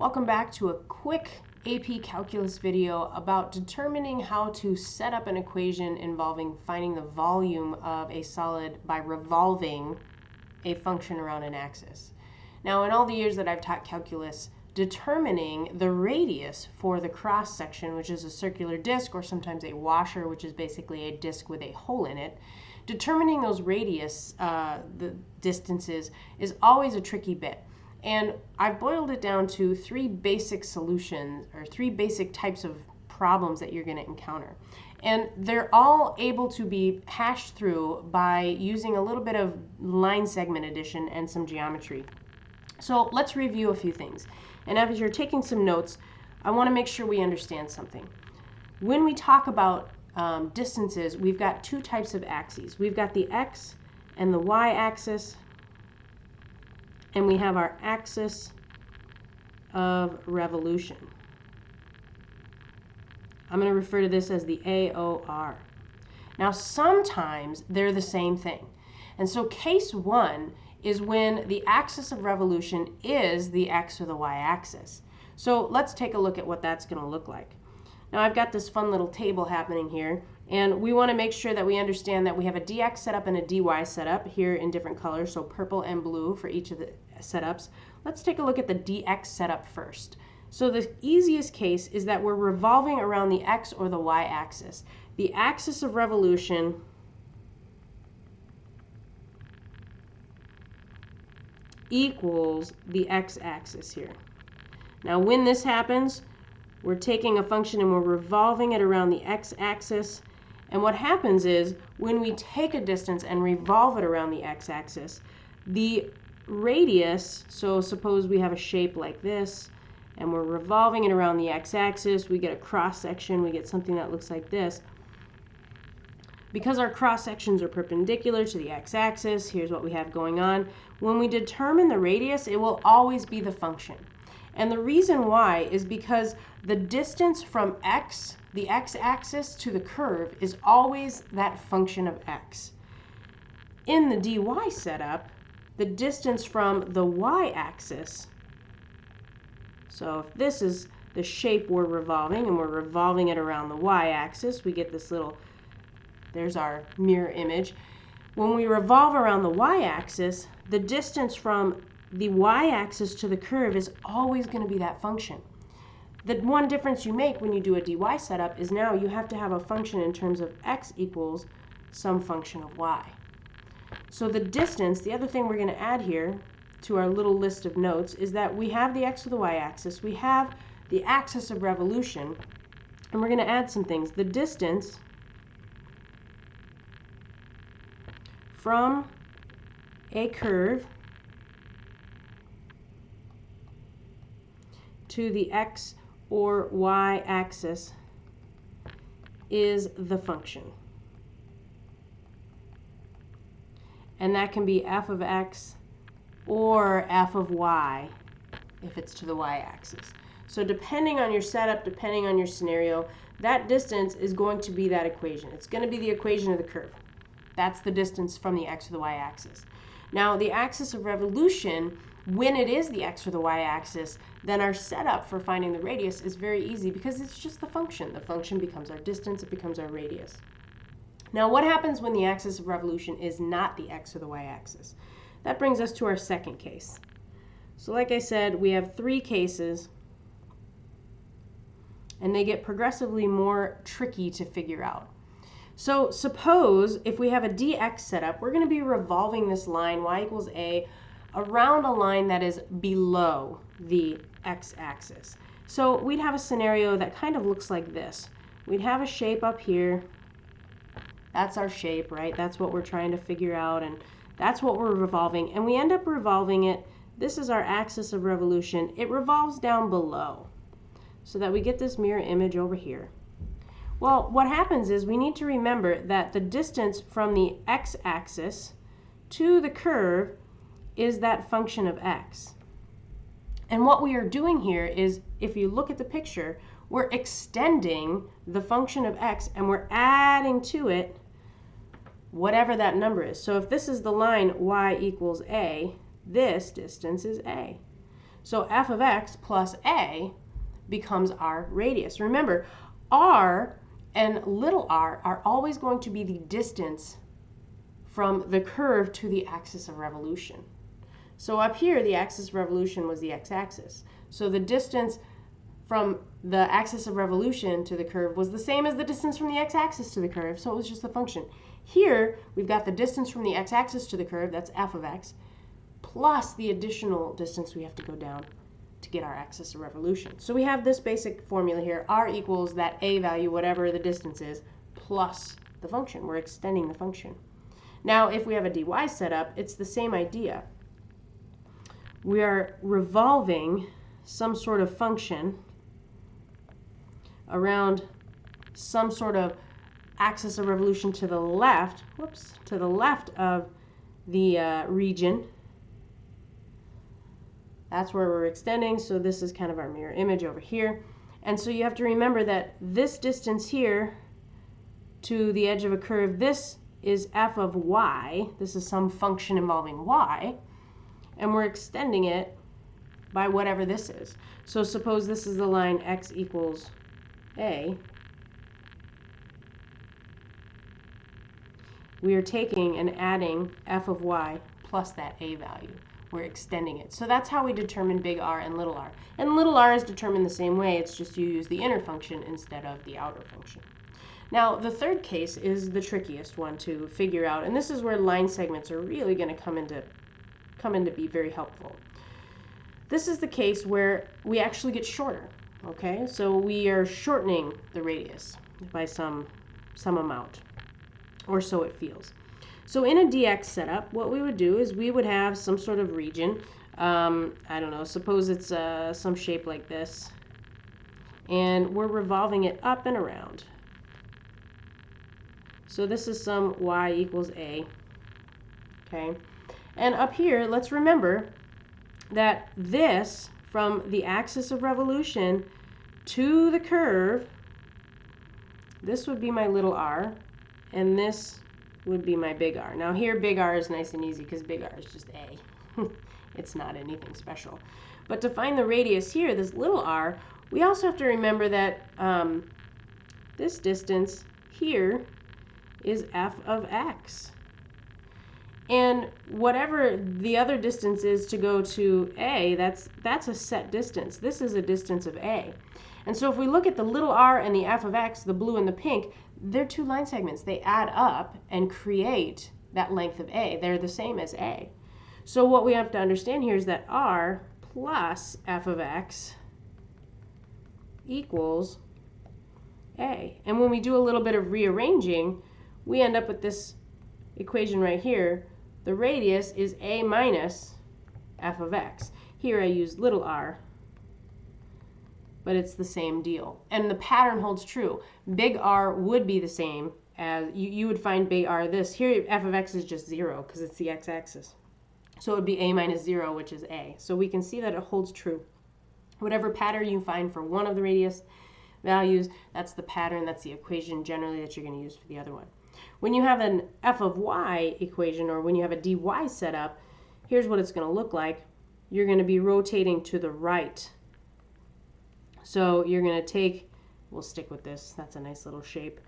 Welcome back to a quick AP Calculus video about determining how to set up an equation involving finding the volume of a solid by revolving a function around an axis. Now, in all the years that I've taught calculus, determining the radius for the cross section, which is a circular disc or sometimes a washer, which is basically a disc with a hole in it, determining those radius, the distances, is always a tricky bit. And I've boiled it down to three basic solutions or three basic types of problems that you're going to encounter. And they're all able to be hashed through by using a little bit of line segment addition and some geometry. So let's review a few things. And as you're taking some notes, I want to make sure we understand something. When we talk about distances, we've got two types of axes. We've got the x and the y axis, and we have our axis of revolution. I'm going to refer to this as the AOR. Now, sometimes they're the same thing. And so case one is when the axis of revolution is the x or the y axis. So let's take a look at what that's going to look like. Now, I've got this fun little table happening here, and we want to make sure that we understand that we have a dx setup and a dy setup here in different colors, so purple and blue for each of the setups. Let's take a look at the dx setup first. So the easiest case is that we're revolving around the x or the y axis. The axis of revolution equals the x-axis here. Now, when this happens, we're taking a function and we're revolving it around the x-axis. And what happens is when we take a distance and revolve it around the x-axis, the radius, so suppose we have a shape like this and we're revolving it around the x-axis, we get a cross section, we get something that looks like this. Because our cross sections are perpendicular to the x-axis, here's what we have going on. When we determine the radius, it will always be the function. And the reason why is because the distance from x, the x-axis, to the curve is always that function of x. In the dy setup, the distance from the y-axis, so if this is the shape we're revolving and we're revolving it around the y-axis, we get this little, there's our mirror image. When we revolve around the y-axis, the distance from the y-axis to the curve is always going to be that function. The one difference you make when you do a dy setup is now you have to have a function in terms of x equals some function of y. So the distance, the other thing we're going to add here to our little list of notes is that we have the x or the y-axis, we have the axis of revolution, and we're going to add some things. The distance from a curve to the x or y axis is the function. And that can be f of x or f of y if it's to the y axis. So depending on your setup, depending on your scenario, that distance is going to be that equation. It's going to be the equation of the curve. That's the distance from the x or the y axis. Now, the axis of revolution, when it is the x or the y axis, then our setup for finding the radius is very easy because it's just the function. The function becomes our distance, it becomes our radius. Now, what happens when the axis of revolution is not the x or the y axis? That brings us to our second case. So like I said, we have three cases, and they get progressively more tricky to figure out. So suppose if we have a dx setup, we're going to be revolving this line y equals a around a line that is below the x-axis. So we'd have a scenario that kind of looks like this. We'd have a shape up here. That's our shape, right? That's what we're trying to figure out, and that's what we're revolving. And we end up revolving it. This is our axis of revolution. It revolves down below so that we get this mirror image over here. Well, what happens is we need to remember that the distance from the x-axis to the curve is that function of x. And what we are doing here is, if you look at the picture, we're extending the function of x and we're adding to it whatever that number is. So if this is the line y equals a, this distance is a. So f of x plus a becomes our radius. Remember, r and little r are always going to be the distance from the curve to the axis of revolution. So up here, the axis of revolution was the x-axis. So the distance from the axis of revolution to the curve was the same as the distance from the x-axis to the curve, so it was just a function. Here, we've got the distance from the x-axis to the curve, that's f of x, plus the additional distance we have to go down to get our axis of revolution. So we have this basic formula here, r equals that a value, whatever the distance is, plus the function. We're extending the function. Now, if we have a dy set up, it's the same idea. We are revolving some sort of function around some sort of axis of revolution to the left, to the left of the region. That's where we're extending, so this is kind of our mirror image over here. And so you have to remember that this distance here to the edge of a curve, this is f of y. This is some function involving y. And we're extending it by whatever this is. So suppose this is the line x equals a. We are taking and adding f of y plus that a value. We're extending it. So that's how we determine big R and little r. And little r is determined the same way. It's just you use the inner function instead of the outer function. Now, the third case is the trickiest one to figure out, and this is where line segments are really going to come into be very helpful. This is the case where we actually get shorter, okay? So we are shortening the radius by some amount, or so it feels. So in a dx setup, what we would do is we would have some sort of region. I don't know, suppose it's some shape like this, and we're revolving it up and around. So this is some y equals a, okay? And up here, let's remember that this, from the axis of revolution to the curve, this would be my little r, and this would be my big R. Now here, big R is nice and easy because big R is just a. It's not anything special. But to find the radius here, this little r, we also have to remember that this distance here is f of x. And whatever the other distance is to go to a, that's a set distance. This is a distance of a. And so if we look at the little r and the f of x, the blue and the pink, they're two line segments. They add up and create that length of a. They're the same as a. So what we have to understand here is that r plus f of x equals a. And when we do a little bit of rearranging, we end up with this equation right here. The radius is a minus f of x. Here I use little r, but it's the same deal. And the pattern holds true. Big R would be the same as, you would find big R this. Here f of x is just 0 because it's the x-axis. So it would be a minus 0, which is a. So we can see that it holds true. Whatever pattern you find for one of the radius values, that's the pattern, that's the equation generally that you're going to use for the other one. When you have an f of y equation, or when you have a dy set up, here's what it's going to look like. You're going to be rotating to the right. So you're going to take, we'll stick with this, that's a nice little shape,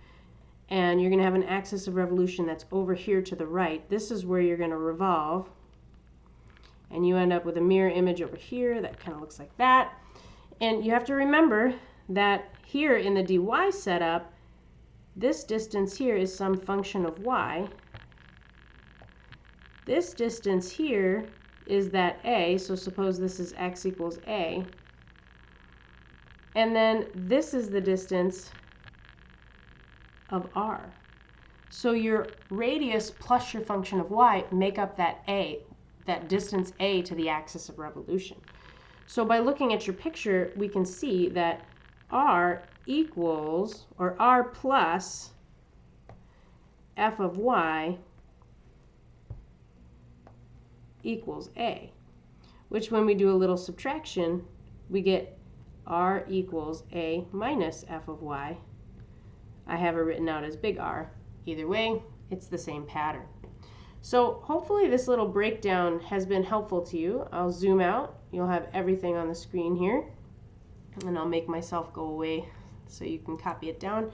and you're going to have an axis of revolution that's over here to the right. This is where you're going to revolve, and you end up with a mirror image over here that kind of looks like that. And you have to remember that here in the dy setup, this distance here is some function of y. This distance here is that a, so suppose this is x equals a. And then this is the distance of r. So your radius plus your function of y make up that a, that distance a to the axis of revolution. So by looking at your picture, we can see that r equals, or r plus f of y equals a, which when we do a little subtraction, we get r equals a minus f of y. I have it written out as big R. Either way, it's the same pattern. So hopefully this little breakdown has been helpful to you. I'll zoom out you'll have everything on the screen here. And I'll make myself go away so you can copy it down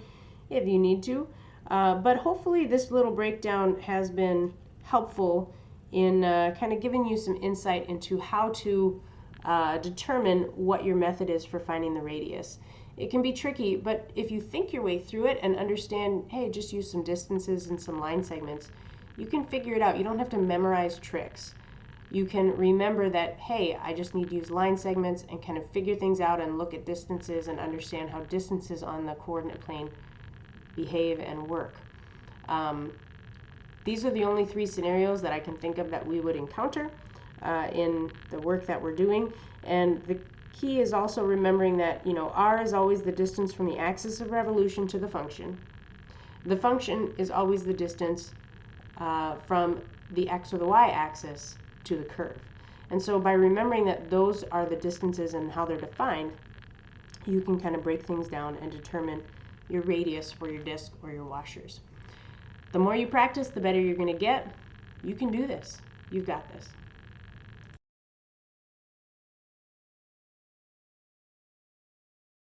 if you need to. But hopefully this little breakdown has been helpful in kind of giving you some insight into how to determine what your method is for finding the radius. It can be tricky, but if you think your way through it and understand, hey, just use some distances and some line segments, you can figure it out. You don't have to memorize tricks. You can remember that, hey, I just need to use line segments and kind of figure things out and look at distances and understand how distances on the coordinate plane behave and work. These are the only 3 scenarios that I can think of that we would encounter in the work that we're doing. And the key is also remembering that, r is always the distance from the axis of revolution to the function. The function is always the distance from the x or the y axis to the curve. And so by remembering that those are the distances and how they're defined, you can kind of break things down and determine your radius for your disc or your washers. The more you practice, the better you're going to get. You can do this. You've got this.